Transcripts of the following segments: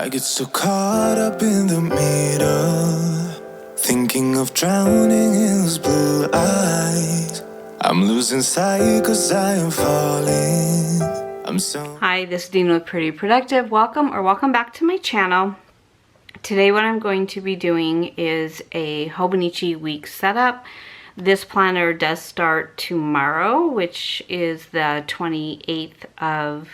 I get so caught up in the middle, thinking of drowning in those blue eyes. I'm losing sight cause I am falling. Hi, this is Dean with Pretty Productive. Welcome back to my channel. Today what I'm going to be doing is a Hobonichi Weeks setup. This planner does start tomorrow, which is the 28th of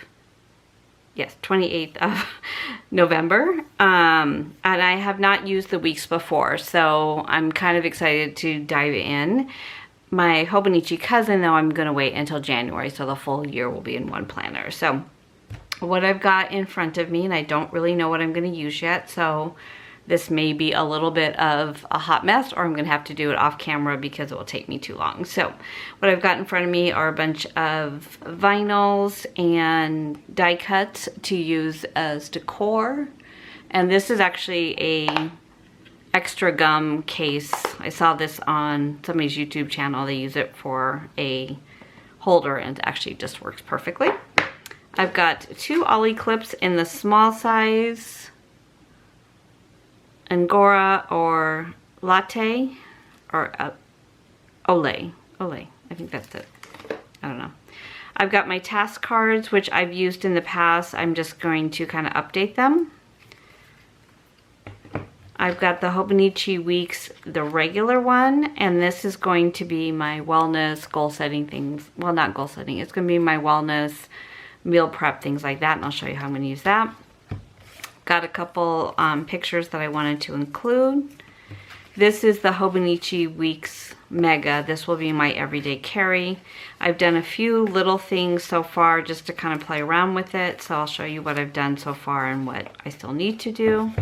November. And I have not used the weeks before, so I'm kind of excited to dive in. My Hobonichi cousin, though, I'm going to wait until January, so the full year will be in one planner. So what I've got in front of me, and I don't really know what I'm going to use yet, so this may be a little bit of a hot mess, or I'm going to have to do it off camera because it will take me too long. So what I've got in front of me are a bunch of vinyls and die cuts to use as decor. And this is actually a extra gum case. I saw this on somebody's YouTube channel. They use it for a holder and it actually just works perfectly. I've got two ollie clips in the small size, Angora or Latte, or Olay. I think that's it. I don't know. I've got my task cards, which I've used in the past. I'm just going to kind of update them. I've got the Hobonichi Weeks, the regular one, and this is going to be my wellness goal setting things. Well, not goal setting. It's going to be my wellness meal prep, things like that, and I'll show you how I'm going to use that. Got a couple pictures that I wanted to include. This is the Hobonichi Weeks Mega. This will be my everyday carry. I've done a few little things so far just to kind of play around with it, so I'll show you what I've done so far and what I still need to do.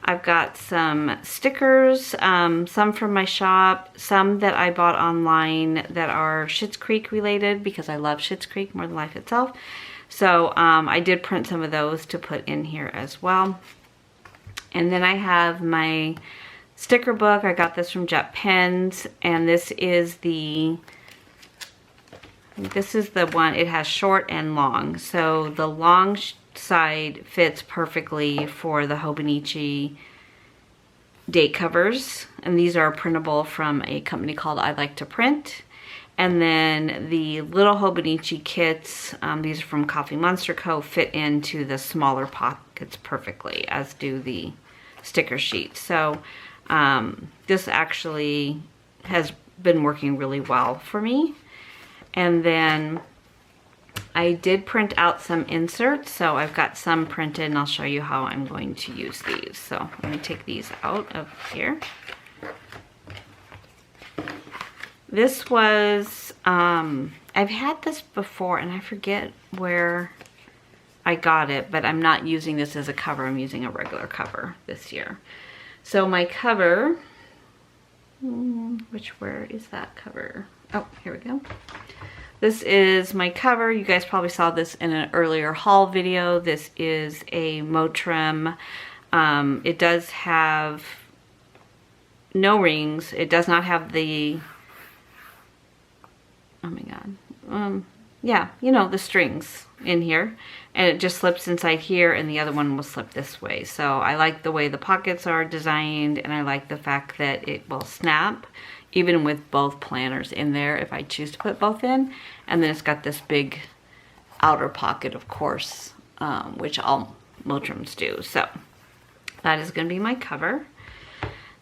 I've got some stickers, some from my shop, some that I bought online that are Schitt's Creek related because I love Schitt's Creek more than life itself. So I did print some of those to put in here as well. And then I have my sticker book. I got this from Jet Pens, and this is the one. It has short and long. So the long side fits perfectly for the Hobonichi date covers, and these are printable from a company called I Like to Print. And then the little Hobonichi kits, these are from Coffee Monster Co., fit into the smaller pockets perfectly, as do the sticker sheets. So this actually has been working really well for me. And then I did print out some inserts, so I've got some printed, and I'll show you how I'm going to use these. So let me take these out of here. This was, I've had this before, and I forget where I got it, but I'm not using this as a cover. I'm using a regular cover this year. So my cover, where is that cover? Oh, here we go. This is my cover. You guys probably saw this in an earlier haul video. This is a Moterm. It does have no rings. It does not have the, oh my god. Yeah, you know, the strings in here. And it just slips inside here, and the other one will slip this way. So I like the way the pockets are designed, and I like the fact that it will snap even with both planners in there if I choose to put both in. And then it's got this big outer pocket, of course, which all Moterms do. So that is going to be my cover.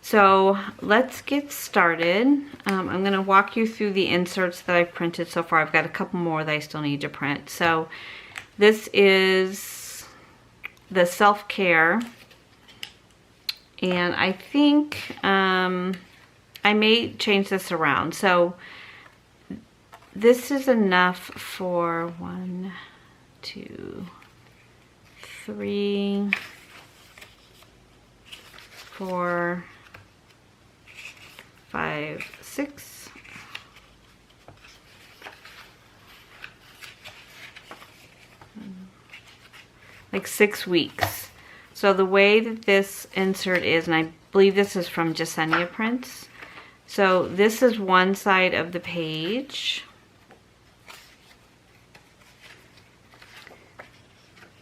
So let's get started. I'm going to walk you through the inserts that I've printed so far. I've got a couple more that I still need to print. So this is the self-care, and I think I may change this around. So this is enough for 1, 2, 3, 4, 5, 6. Like 6 weeks. So the way that this insert is, and I believe this is from Jasenia Prints. So this is one side of the page.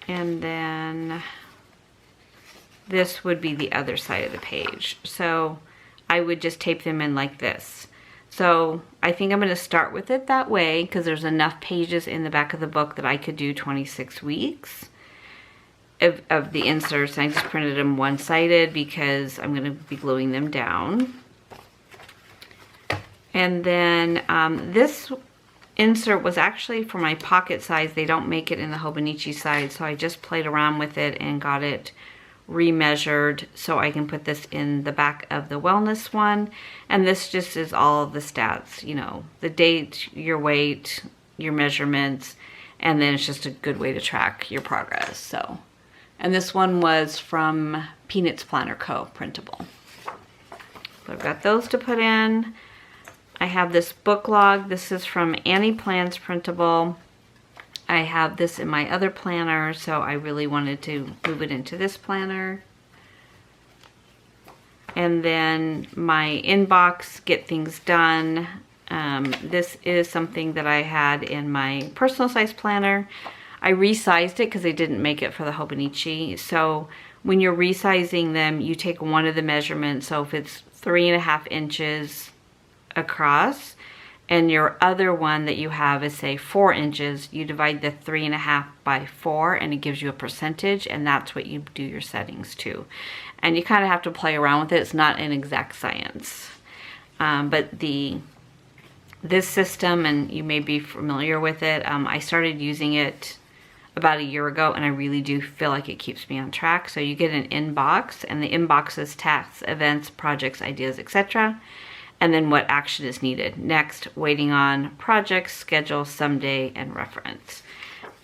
And then this would be the other side of the page. So I would just tape them in like this. So I think I'm going to start with it that way because there's enough pages in the back of the book that I could do 26 weeks of the inserts. I just printed them one-sided because I'm going to be gluing them down. And then this insert was actually for my pocket size. They don't make it in the Hobonichi size, so I just played around with it and got it remeasured so I can put this in the back of the wellness one. And this just is all of the stats, you know, the date, your weight, your measurements, and then it's just a good way to track your progress. So, and this one was from Peanuts Planner Co. printable. So I've got those to put in. I have this book log. This is from Annie Plans printable. I have this in my other planner, so I really wanted to move it into this planner. And then my inbox, Get Things Done. This is something that I had in my personal size planner. I resized it because they didn't make it for the Hobonichi. So when you're resizing them, you take one of the measurements. So if it's 3.5 inches across, and your other one that you have is say 4 inches, you divide the 3.5 by 4 and it gives you a percentage, and that's what you do your settings to. And you kind of have to play around with it. It's not an exact science. But this system, and you may be familiar with it, I started using it about a year ago, and I really do feel like it keeps me on track. So you get an inbox, and the inbox is tasks, events, projects, ideas, etc. And then what action is needed. Next, waiting on projects, schedule, someday, and reference.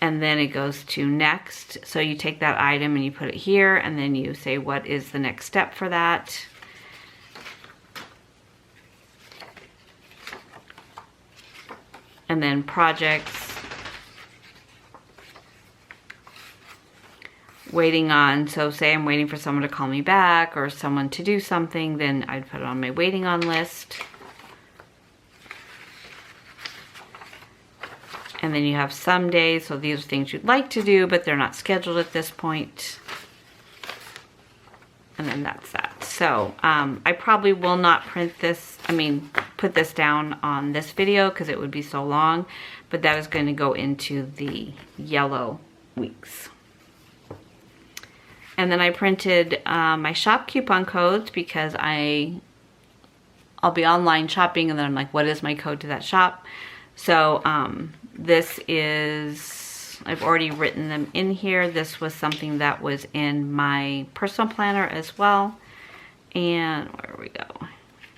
And then it goes to next. So you take that item and you put it here, and then you say what is the next step for that. And then projects. Waiting on, so say I'm waiting for someone to call me back or someone to do something, then I'd put it on my waiting on list. And then you have some days, so these are things you'd like to do, but they're not scheduled at this point. And then that's that. So I probably will not print this, put this down on this video because it would be so long, but that is going to go into the yellow weeks. And then I printed my shop coupon codes because I'll be online shopping, and then I'm like, what is my code to that shop? So this is, I've already written them in here. This was something that was in my personal planner as well. And where we go?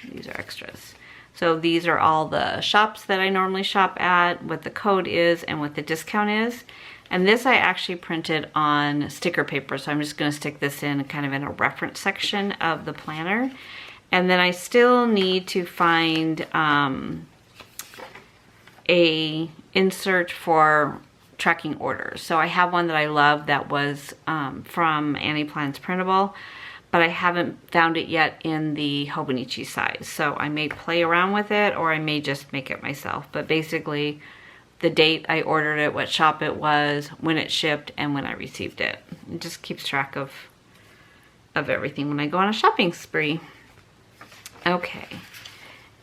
These are extras. So these are all the shops that I normally shop at, what the code is and what the discount is. And this I actually printed on sticker paper, so I'm just going to stick this in kind of in a reference section of the planner. And then I still need to find a insert for tracking orders. So I have one that I love that was from Annie Plans printable, but I haven't found it yet in the Hobonichi size. So I may play around with it, or I may just make it myself. But basically, the date I ordered it, what shop it was, when it shipped, and when I received it. It just keeps track of everything when I go on a shopping spree. Okay.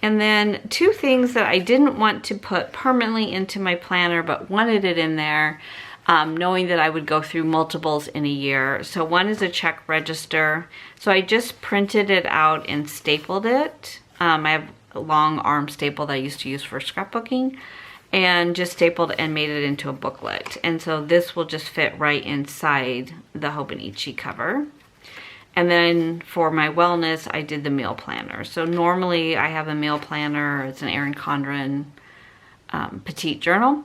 And then two things that I didn't want to put permanently into my planner, but wanted it in there, knowing that I would go through multiples in a year. So one is a check register. So I just printed it out and stapled it. I have a long arm staple that I used to use for scrapbooking, and just stapled and made it into a booklet. And so this will just fit right inside the Hobonichi cover. And then for my wellness, I did the meal planner. So normally I have a meal planner. It's an Erin Condren petite journal,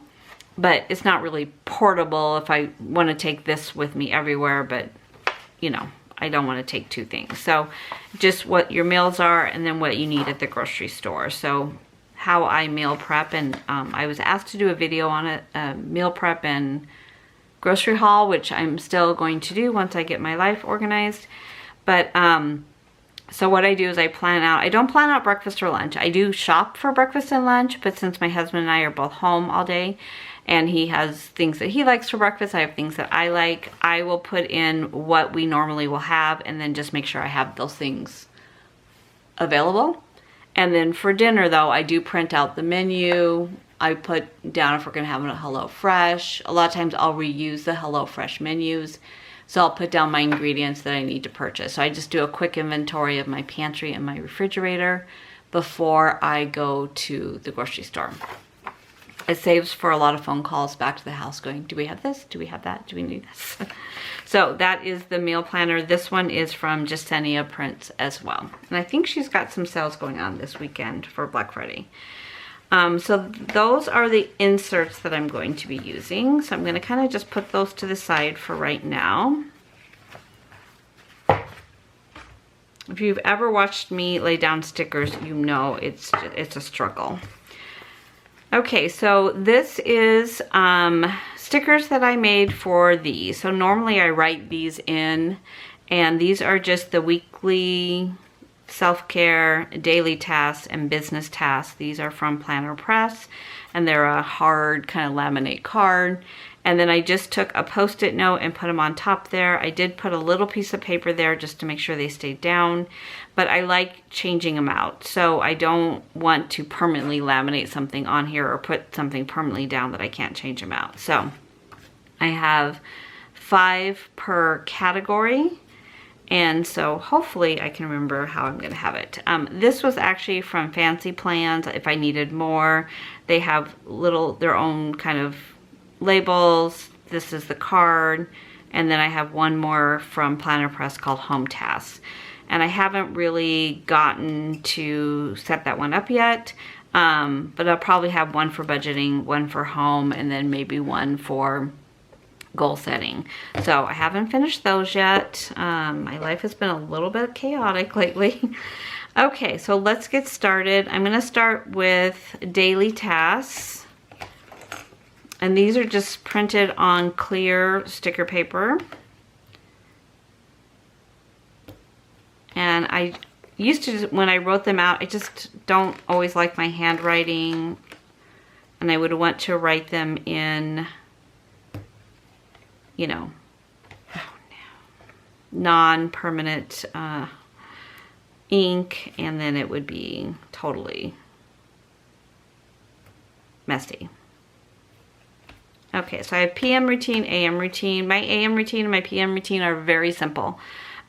but it's not really portable if I want to take this with me everywhere, but you know, I don't want to take two things. So just what your meals are, and then what you need at the grocery store. So how I meal prep, and I was asked to do a video on it, meal prep and grocery haul, which I'm still going to do once I get my life organized. But so what I do is I plan out, I don't plan out breakfast or lunch. I do shop for breakfast and lunch, but since my husband and I are both home all day, and he has things that he likes for breakfast. I have things that I like. I will put in what we normally will have and then just make sure I have those things available. And then for dinner though, I do print out the menu. I put down if we're gonna have a HelloFresh. A lot of times I'll reuse the HelloFresh menus. So I'll put down my ingredients that I need to purchase. So I just do a quick inventory of my pantry and my refrigerator before I go to the grocery store. It saves for a lot of phone calls back to the house going, do we have this? Do we have that? Do we need this? So that is the meal planner. This one is from Jasenia Prints as well. And I think she's got some sales going on this weekend for Black Friday. So those are the inserts that I'm going to be using. So I'm going to kind of just put those to the side for right now. If you've ever watched me lay down stickers, you know it's a struggle. Okay, so this is stickers that I made for these. So normally I write these in, and these are just the weekly self-care, daily tasks, and business tasks. These are from Planner Press, and they're a hard kind of laminate card. And then I just took a Post-it note and put them on top there. I did put a little piece of paper there just to make sure they stayed down, but I like changing them out. So I don't want to permanently laminate something on here or put something permanently down that I can't change them out. So I have 5 per category. And so hopefully I can remember how I'm gonna have it. This was actually from Fancy Plans. If I needed more, they have their own kind of labels. This is the card. And then I have one more from Planner Press called Home Tasks. And I haven't really gotten to set that one up yet. But I'll probably have one for budgeting, one for home, and then maybe one for goal setting. So I haven't finished those yet. My life has been a little bit chaotic lately. Okay, so let's get started. I'm gonna start with daily tasks. And these are just printed on clear sticker paper. And I used to, when I wrote them out, I just don't always like my handwriting. And I would want to write them in, you know, non-permanent ink, and then it would be totally messy. Okay, so I have PM routine, AM routine. My AM routine and my PM routine are very simple.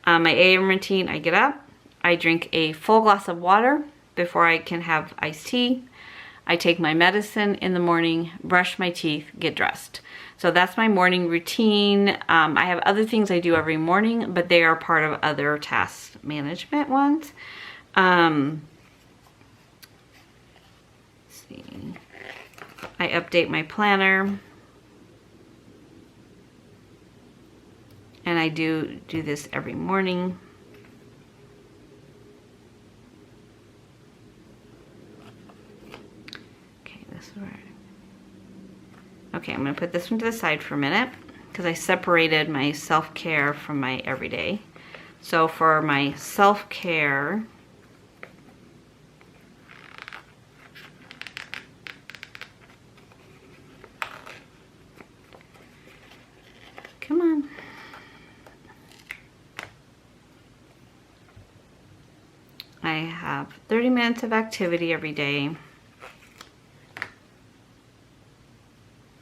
My AM routine, I get up, I drink a full glass of water before I can have iced tea. I take my medicine in the morning, brush my teeth, get dressed. So that's my morning routine. I have other things I do every morning, but they are part of other task management ones. Let's see. I update my planner. And I do this every morning. Okay, this is where. Okay, I'm gonna put this one to the side for a minute because I separated my self-care from my everyday. So for my self-care, come on. I have 30 minutes of activity every day.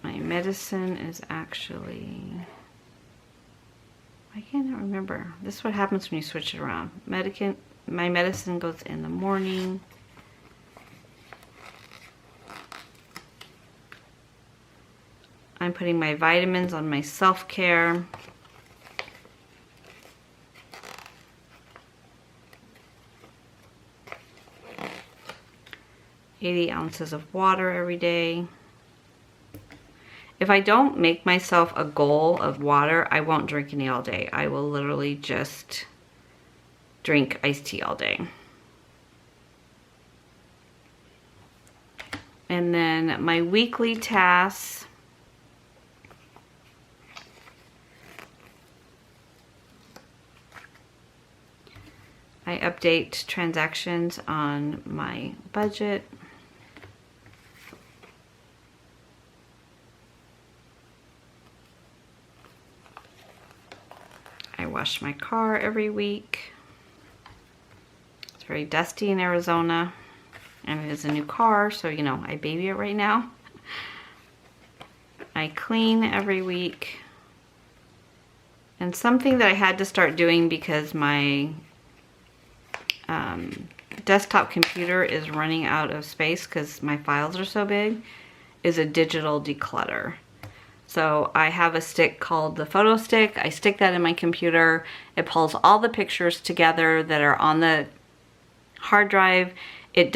My medicine is actually, I can't remember. This is what happens when you switch it around. My medicine goes in the morning. I'm putting my vitamins on my self-care. $80 ounces of water every day. If I don't make myself a goal of water, I won't drink any all day. I will literally just drink iced tea all day. And then my weekly tasks. I update transactions on my budget. wash my car every week. It's very dusty in Arizona, and it is a new car, so you know, I baby it right now. I clean every week. And something that I had to start doing because my desktop computer is running out of space because my files are so big, is a digital declutter. So I have a stick called the photo stick. I stick that in my computer. It pulls all the pictures together that are on the hard drive. It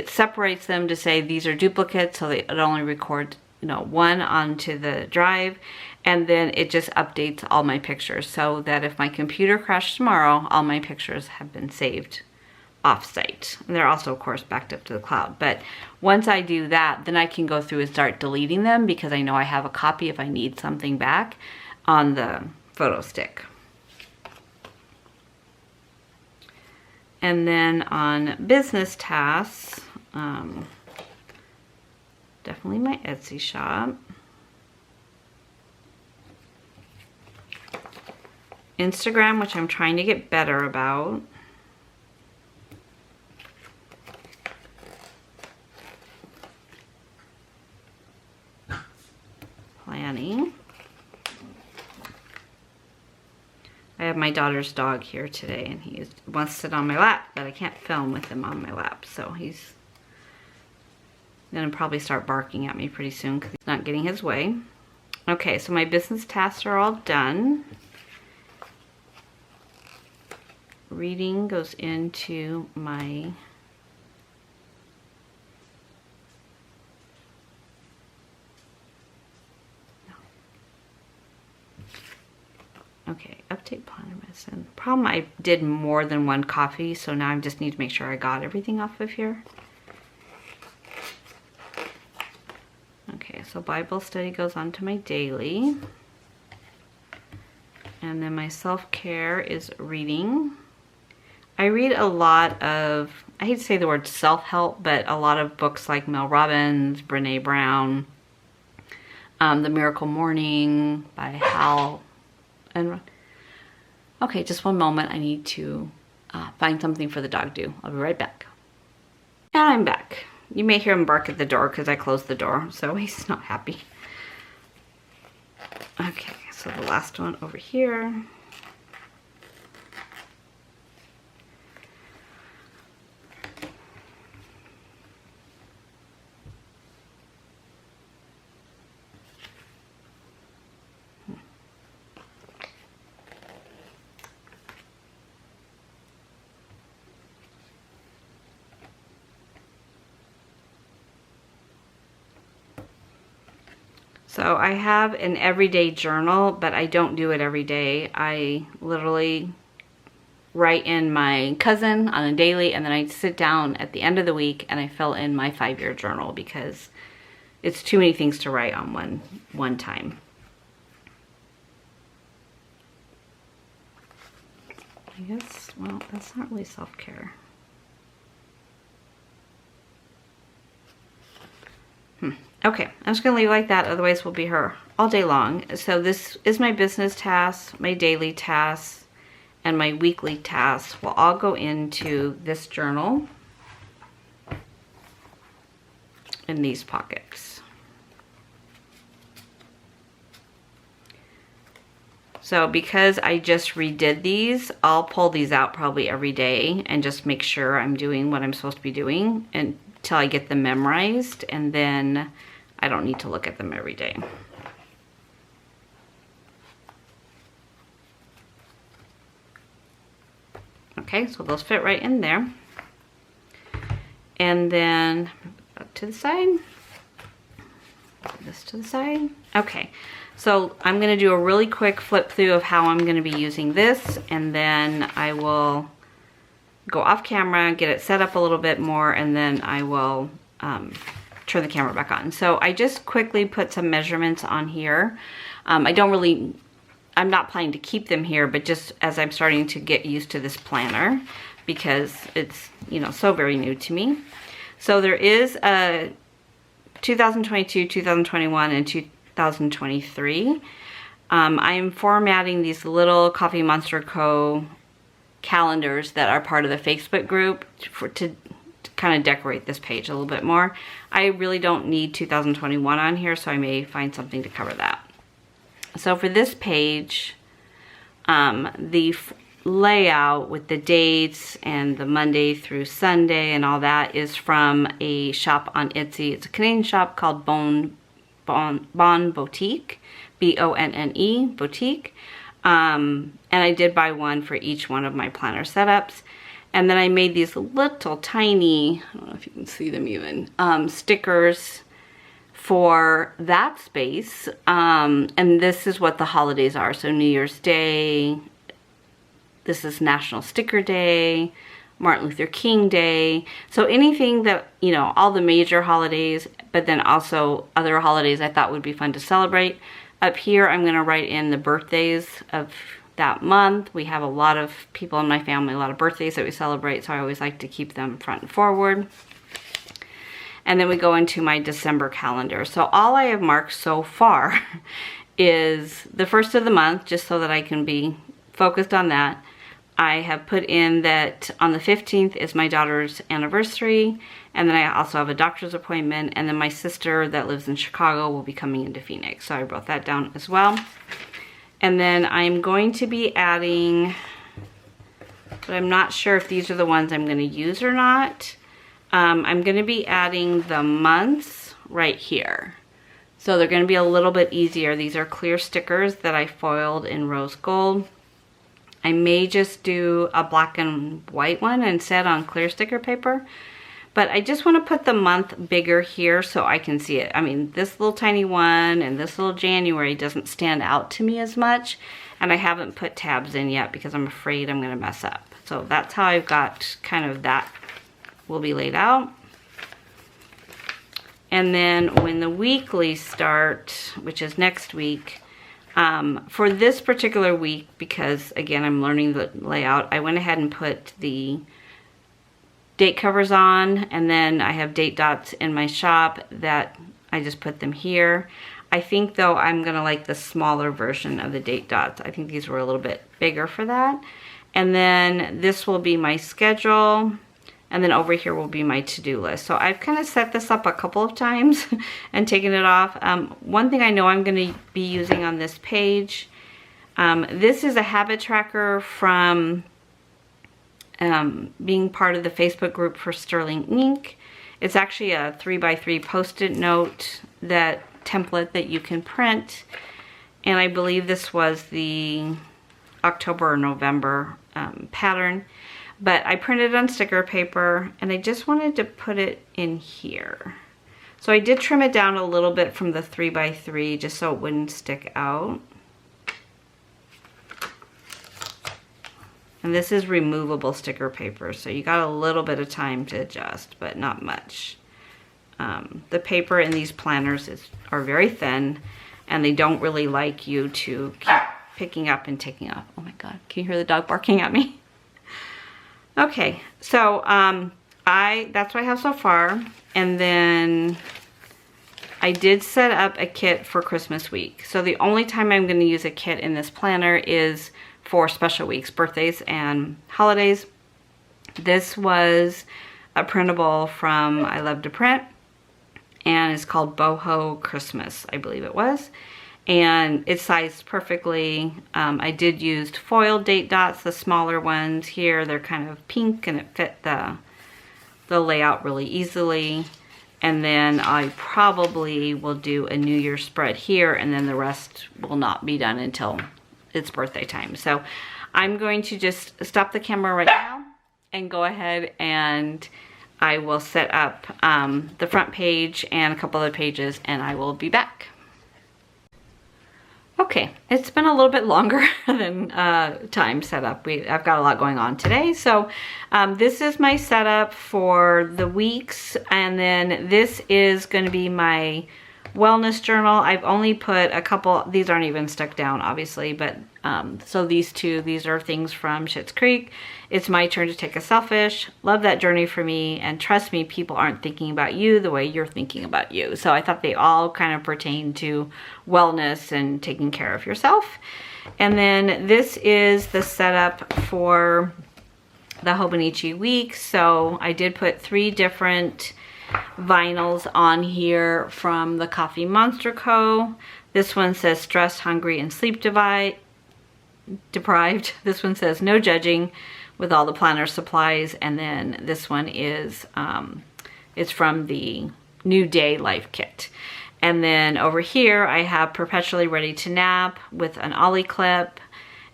separates them to say these are duplicates, so that it only records, you know, one onto the drive, and then it just updates all my pictures so that if my computer crashed tomorrow, all my pictures have been saved off-site. And they're also, of course, backed up to the cloud. But once I do that, then I can go through and start deleting them because I know I have a copy if I need something back on the photo stick. And then on business tasks, definitely my Etsy shop. Instagram, which I'm trying to get better about. Planning. I have my daughter's dog here today, and he wants to sit on my lap, but I can't film with him on my lap, so he's gonna probably start barking at me pretty soon because he's not getting his way. Okay, so my business tasks are all done. Reading goes into my okay, update planner medicine. Problem, I did more than one coffee, so now I just need to make sure I got everything off of here. Okay, so Bible study goes on to my daily. And then my self-care is reading. I read a lot of, I hate to say the word self-help, but a lot of books like Mel Robbins, Brene Brown, The Miracle Morning by Hal. And okay, just one moment. I need to find something for the dog to do. I'll be right back. And I'm back. You may hear him bark at the door because I closed the door, so he's not happy. Okay, so the last one over here. So I have an everyday journal, but I don't do it every day. I literally write in my cousin on a daily, and then I sit down at the end of the week and I fill in my 5-year journal because it's too many things to write on one time. I guess, well, that's not really self-care. Okay, I'm just gonna leave it like that, otherwise we'll be here all day long. So this is my business tasks, my daily tasks, and my weekly tasks will all go into this journal in these pockets. So because I just redid these, I'll pull these out probably every day and just make sure I'm doing what I'm supposed to be doing until I get them memorized, and then I don't need to look at them every day. Okay, so those fit right in there. And then up to the side, this to the side. Okay, so I'm gonna do a really quick flip through of how I'm gonna be using this, and then I will go off camera, get it set up a little bit more, and then I will turn the camera back on. So I just quickly put some measurements on here. I'm not planning to keep them here, but just as I'm starting to get used to this planner because it's, you know, so very new to me. So there is a 2022, 2021, and 2023. I am formatting these little Coffee Monster Co. calendars that are part of the Facebook group to kind of decorate this page a little bit more. I really don't need 2021 on here, so I may find something to cover that. So for this page, the layout with the dates and the Monday through Sunday and all that is from a shop on Etsy. It's a Canadian shop called Bon Boutique, B-O-N-N-E, Boutique. And I did buy one for each one of my planner setups. And then I made these little tiny, I don't know if you can see them even, stickers for that space. And this is what the holidays are. So New Year's Day, this is National Sticker Day, Martin Luther King Day. So anything that, you know, all the major holidays, but then also other holidays I thought would be fun to celebrate. Up here, I'm going to write in the birthdays of that month. We have a lot of people in my family, a lot of birthdays that we celebrate, so I always like to keep them front and forward. And then we go into my December calendar. So all I have marked so far is the first of the month, just so that I can be focused on that. I have put in that on the 15th is my daughter's anniversary, and then I also have a doctor's appointment, and then my sister that lives in Chicago will be coming into Phoenix, so I wrote that down as well. And then I'm going to be adding, but I'm not sure if these are the ones I'm going to use or not. I'm going to be adding the months right here. So they're going to be a little bit easier. These are clear stickers that I foiled in rose gold. I may just do a black and white one instead on clear sticker paper. But I just want to put the month bigger here so I can see it. I mean, this little tiny one and this little January doesn't stand out to me as much. And I haven't put tabs in yet because I'm afraid I'm going to mess up. So that's how I've got kind of that will be laid out. And then when the weeklies start, which is next week, for this particular week, because again, I'm learning the layout, I went ahead and put the date covers on, and then I have date dots in my shop that I just put them here. I think though I'm gonna like the smaller version of the date dots. I think these were a little bit bigger for that. And then this will be my schedule, and then over here will be my to-do list. So I've kind of set this up a couple of times and taken it off. One thing I know I'm going to be using on this page, this is a habit tracker from being part of the Facebook group for Sterling Ink. It's actually a 3x3 post-it note template that you can print. And I believe this was the October or November pattern. But I printed on sticker paper, and I just wanted to put it in here. So I did trim it down a little bit from the 3x3 just so it wouldn't stick out. And this is removable sticker paper, so you got a little bit of time to adjust, but not much. The paper in these planners are very thin, and they don't really like you to keep picking up and taking off. Oh my God, can you hear the dog barking at me? Okay, so that's what I have so far. And then I did set up a kit for Christmas week. So the only time I'm going to use a kit in this planner is for special weeks, birthdays and holidays. This was a printable from I Love to Print, and it's called Boho Christmas, I believe it was. And it's sized perfectly. I did use foiled date dots, the smaller ones here. They're kind of pink, and it fit the layout really easily. And then I probably will do a New Year's spread here, and then the rest will not be done until it's birthday time. So I'm going to just stop the camera right now and go ahead, and I will set up the front page and a couple other pages, and I will be back. Okay, it's been a little bit longer than time setup. I've got a lot going on today. So this is my setup for the weeks, and then this is going to be my wellness journal. I've only put a couple, these aren't even stuck down obviously, but so these are things from Schitt's Creek. It's my turn to take a selfish. Love that journey for me, and trust me, people aren't thinking about you the way you're thinking about you. So I thought they all kind of pertain to wellness and taking care of yourself. And then this is the setup for the Hobonichi Week. So I did put 3 different vinyls on here from the Coffee Monster Co. This one says stressed, hungry, and sleep deprived. This one says no judging, with all the planner supplies. And then this one is it's from the New Day Life Kit. And then over here I have Perpetually Ready to Nap with an ollie clip.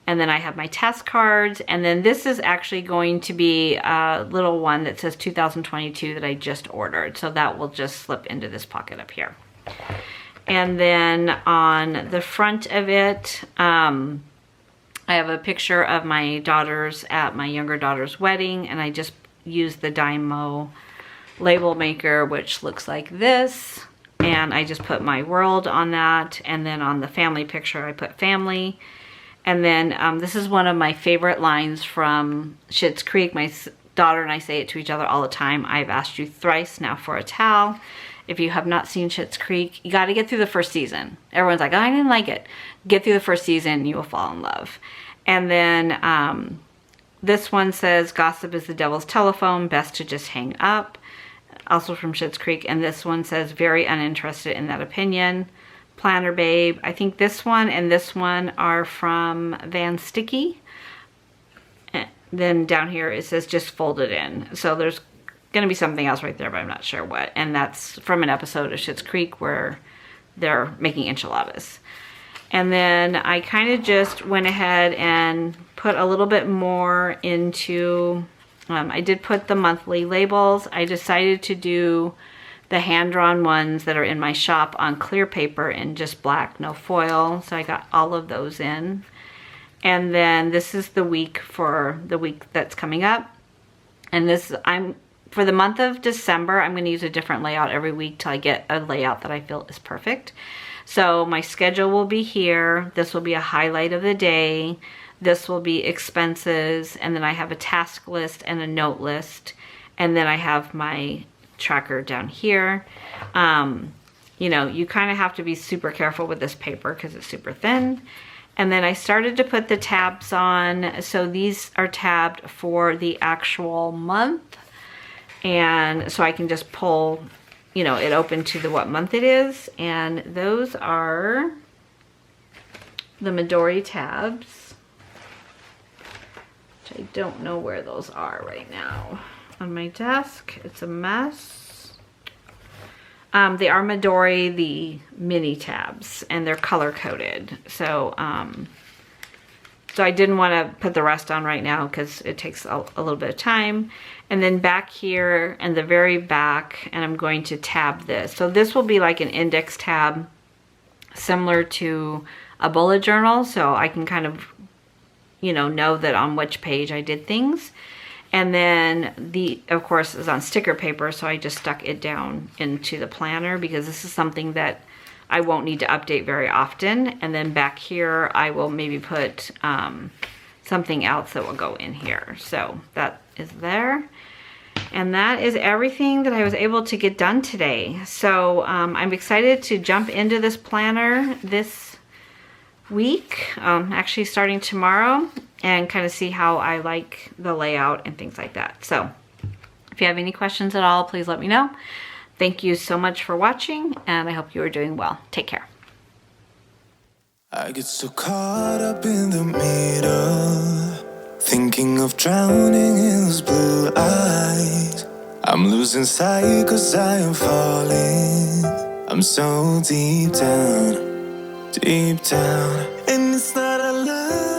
And then I have my test cards. And then this is actually going to be a little one that says 2022 that I just ordered. So that will just slip into this pocket up here. And then on the front of it, I have a picture of my daughters at my younger daughter's wedding. And I just used the Dymo label maker, which looks like this. And I just put my world on that. And then on the family picture, I put family. And then this is one of my favorite lines from Schitt's Creek. My daughter and I say it to each other all the time. I've asked you thrice now for a towel. If you have not seen Schitt's Creek, you got to get through the first season. Everyone's like, oh, I didn't like it. Get through the first season, you will fall in love. And then this one says, gossip is the devil's telephone, best to just hang up. Also from Schitt's Creek. And this one says, very uninterested in that opinion. Planner Babe. I think this one and this one are from Van Sticky. And then down here it says just fold it in. So there's going to be something else right there, but I'm not sure what. And that's from an episode of Schitt's Creek where they're making enchiladas. And then I kind of just went ahead and put a little bit more into, I did put the monthly labels. I decided to do the hand-drawn ones that are in my shop on clear paper in just black, no foil. So I got all of those in. And then this is the week for the week that's coming up. And this, for the month of December, I'm gonna use a different layout every week till I get a layout that I feel is perfect. So my schedule will be here. This will be a highlight of the day. This will be expenses. And then I have a task list and a note list. And then I have my tracker down here. You know, you kind of have to be super careful with this paper because it's super thin. And then I started to put the tabs on. So these are tabbed for the actual month. And so I can just pull, you know, it open to the what month it is. And those are the Midori tabs, which I don't know where those are right now. On my desk, it's a mess. They are Midori, the mini tabs, and they're color coded. So, so I didn't want to put the rest on right now because it takes a little bit of time. And then back here in the very back, and I'm going to tab this. So this will be like an index tab, similar to a bullet journal. So I can kind of, you know that on which page I did things. And then of course, is on sticker paper, so I just stuck it down into the planner because this is something that I won't need to update very often. And then back here, I will maybe put something else that will go in here. So that is there. And that is everything that I was able to get done today. So I'm excited to jump into this planner this week, actually starting tomorrow, and kind of see how I like the layout and things like that. So if you have any questions at all, please let me know. Thank you so much for watching, and I hope you are doing well. Take care. I get so caught up in the middle, thinking of drowning in those blue eyes. I'm losing sight 'cause I am falling. I'm so deep down, and it's not a lie.